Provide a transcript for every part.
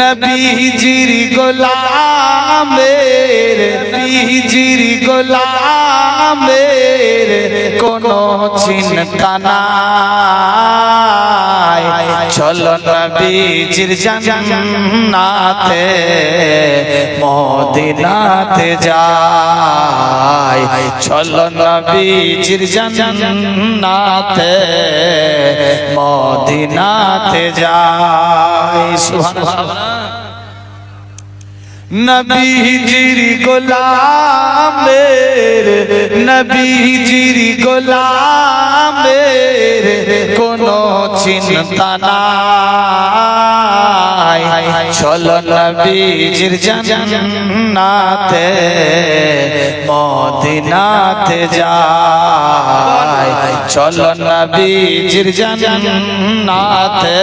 নবীজির গোলামের নবীজির গোলামের কোনো চিন্তা নাই। চলো নবীজির জান্নাতে মদিনাতে যাই। চলো নবীজির জান্নাতে মদিনাতে যাই। সুবহানাল্লাহ। নবীজির গোলামের নবীজির গোলামের কোনো চিন্তা নাই। চলো নবীজির জান্নাতে মদিনাতে যাই। চলো নবীজির জান্নাতে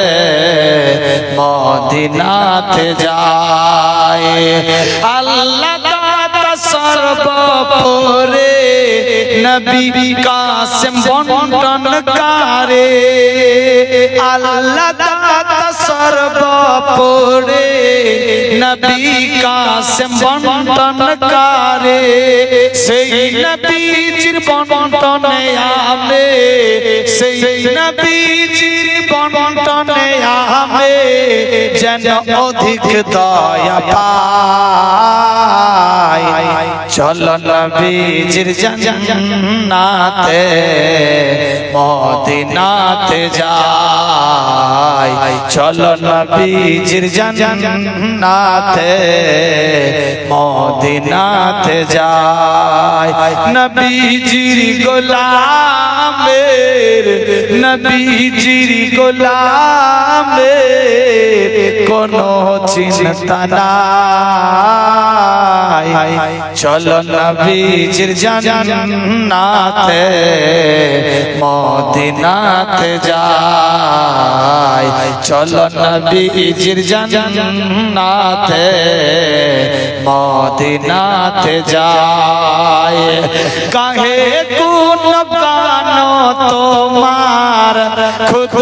মদিনাতে যাই। আল্লাহ দাতা সর্বপরে নবী কাসেম বন্টনকারে। আল্লাহ দাতা সর্বপরে নবী কাসেম বন্টনকারে। সেই নবীজির বন্টনে আমে সেই নবীজির বন্টনে আমে যেন অধিক দয়া পাই। চলো নবীজির জান্নাতে মদিনাতে যাই। চলো নবীজির জান্নাতে মদিনাতে যাই। নবীজির গোলামের নবীজির গোলামের কোনো চিন্তা নাই। চলো নবীজির জান্নাতে মদিনাতে যাই। চলো নবীজির জান্নাতে মদিনাতে যাই। কাহে কোন গান তোমার খুদ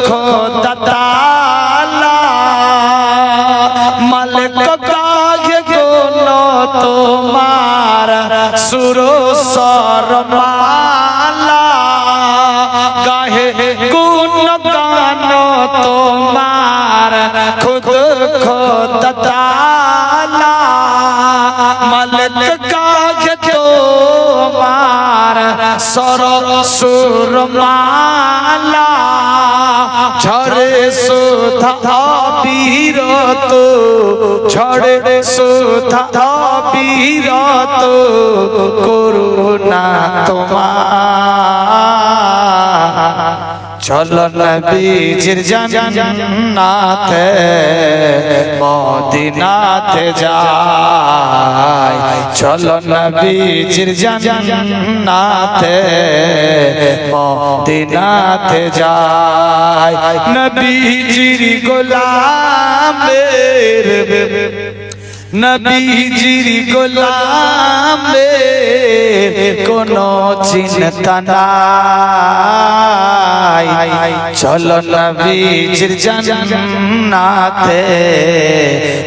খোদা তাআলা মালিক কাহে কোন তোমার সুর সরমালা। কাহে কোন গান তোমার খুদ খোদা তাআলা মালিক কাহে তোমার সর সুরমালা। ঝরে সুধা অবিরত ঝরে সুধা অবিরত করুণা তোমার। চলো নবীজির জান্নাতে মদিনাতে যাই। চলো নবীজির জান্নাতে মদিনাতে যাই। নবীজির গোলামের নবীজির গোলামের কোনো চিন্তা নাই। চলো নবীজির জান্নাতে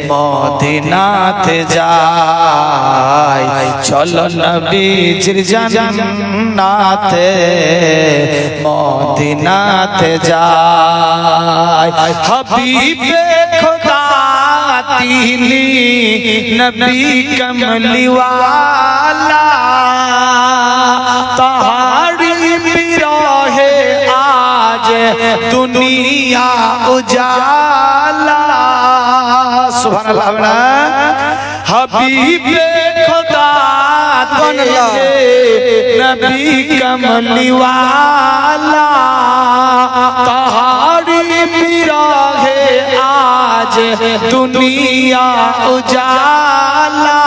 মদিনাতে যাই। চলো নবীজির জান্নাতে মদিনাতে যাই। হাবিবে খোদা তিনি নবী কমলি ওয়ালা তাহারি বিরহে আজ দুনিয়া উজালা। সুবহানাল্লাহ। হাবিবে খোদা নবী কমলি ওয়ালা তাহারি বিরহে আজ দুনিয়া উজালা।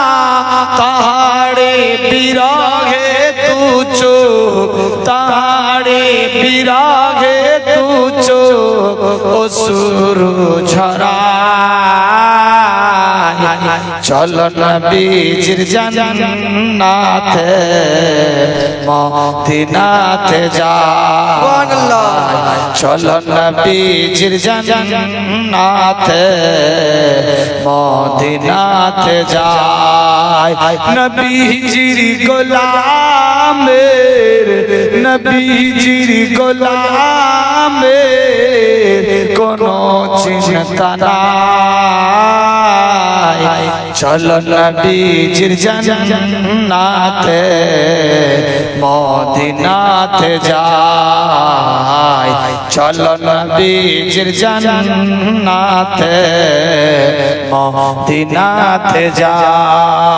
তাহারে বিরহে তু চোখ তাহারে বিরহে তু চোখ অসুর ঝরা। চলো নবীজির জান্নাতে মদিনাতে যাই চলো নবীজির জান্নাতে মদিনাতে যাই নবীজির গোলামের নবীজির গোলামের কোনো চিন্তা নাই চলো নবীজির জান্নাতে মদিনাতে যাই চলো নবীজির জান্নাতে মদিনাতে যাই।